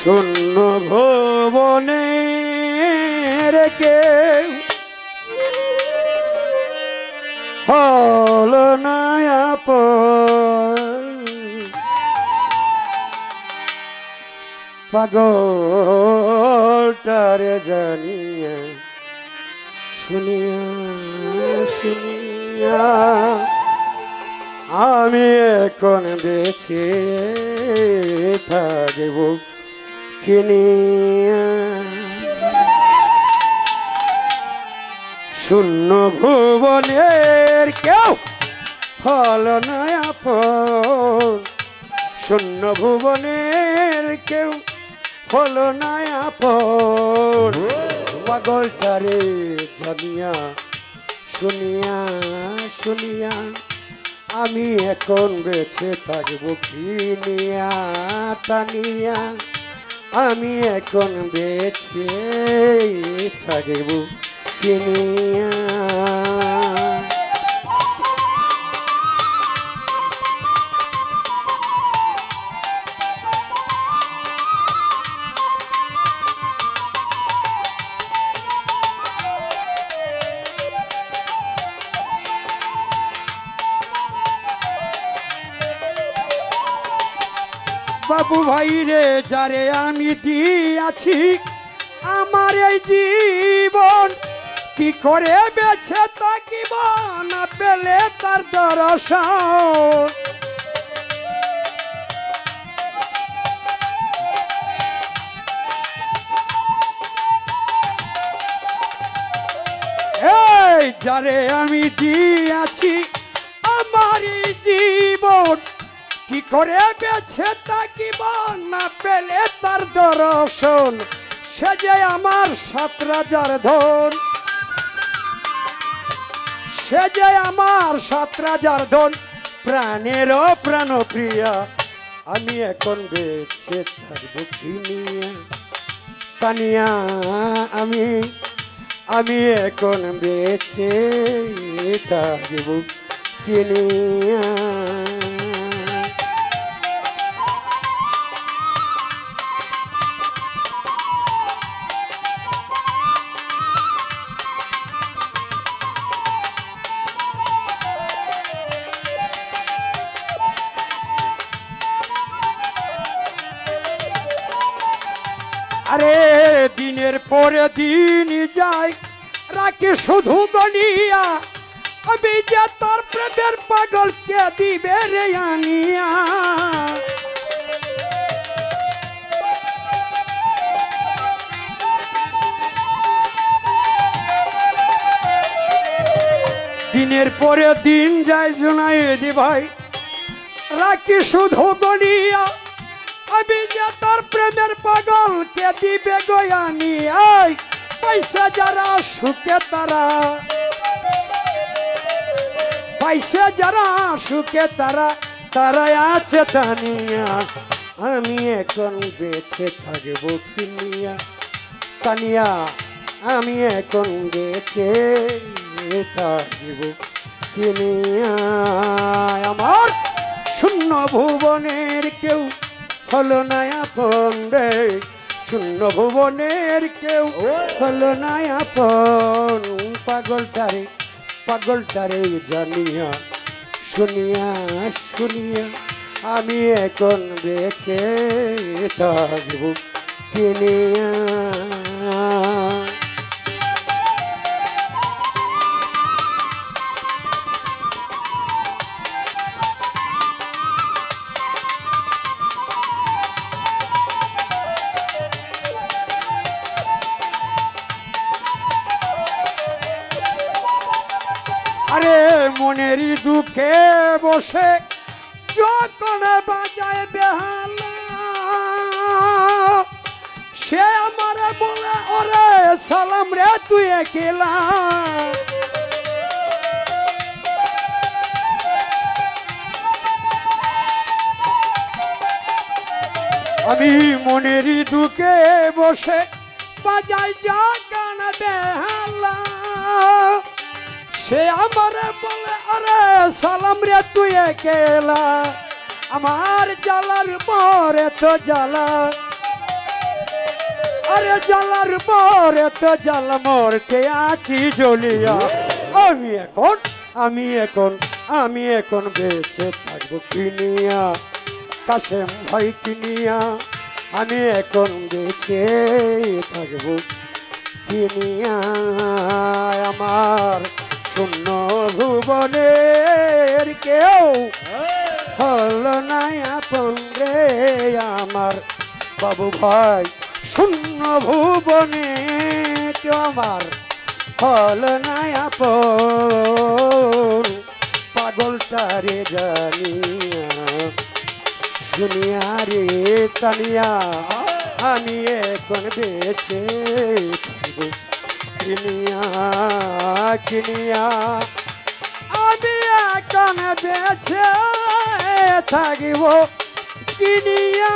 শূন্য ভুবনে রেখে হল না আপন পাগলটারে জানিয়া শুনিয়া শুনিয়া আমি এখন বেঁচে থাকব কিনিয়া শূন্য ভুবনের কেউ হল না আপন শূন্য ভুবনের কেউ হল না আপন পাগলটারে জানিয়া শুনিয়া শুনিয়া আমি এখন বেঁচে থাকব কিনিয়া টানিয়া আমি এখন বেঁচে থাকব কিনিয়া বাবু ভাই রে যারে আমি দিয়াছি আমার এই জীবন কি করে বেঁচে থাকিব না পেলে তার দর্শন এই যারে আমি দিয়াছি আমার এই জীবন কি করে বেঁচে থাকিব না পেলে তার দর্শন সে যে আমার 7,000 ধন সে যে আমার 7,000 ধন প্রাণেরও প্রাণ প্রিয়া আমি এখন বেঁচে থাকবো কিনিয়া টানিয়া আমি এখন বেঁচে থাকবো কিনিয়া আরে দিনের পরে দিন যায় রাখি শুধু গনিয়া আমি যে তোর প্রেমের পাগল কে দিবে রে আনিয়া দিনের পরে দিন যায় জুনাইদি ভাই রাখি শুধু গনিয়া আমি যে তোর প্রেমের পাগল কে দিবে গয়ানি আই পয়সা যারা সুখে তারা পয়সা যারা সুখে তারা তারাই আছে টানিয়া আমি এখন বেঁচে থাকবো কিনিয়া টানিয়া আমি এখন বেঁচে থাকবো কিনিয়া আমার শূন্য ভুবনের কেউ হলো না আপন রে শূন্য ভুবনের কেউ হলো না আপন পাগলটারে জানিয়া শুনিয়া শুনিয়া আমি এখন বেঁচে থাকবো কিনিয়া আরে মনেরই দুঃখে বসে যখন বাজায় বেহালা সে আমারে বলে ওরে সালাম রে তুই একলা আমি মনেরই দুঃখে বসে বাজাই যখন বেহালা সে আমারে বলে আরে সালাম রে তুই একলা আমার জ্বালার পরে তো জ্বালা আরে জ্বালার পরে তো জ্বাল মরতে আছি জ্বলিয়া আমি এখন বেঁচে থাকবো কিনিয়া কাশেম ভাই কিনিয়া আমি এখন বেঁচে থাকবো কিনিয়া আমার শূন্য ভুবনের কেউ হলো না আপন রে আমার বাবু ভাই শূন্য ভুবনে কেউ আমার হলো না আপন পাগলটারে জানিয়া দুনিয়া রে তানিয়া আমি এখন বেঁচে থাকবো কিনিয়া কিনিয়া আমি এখন বেঁচে থাকিব কিনিয়া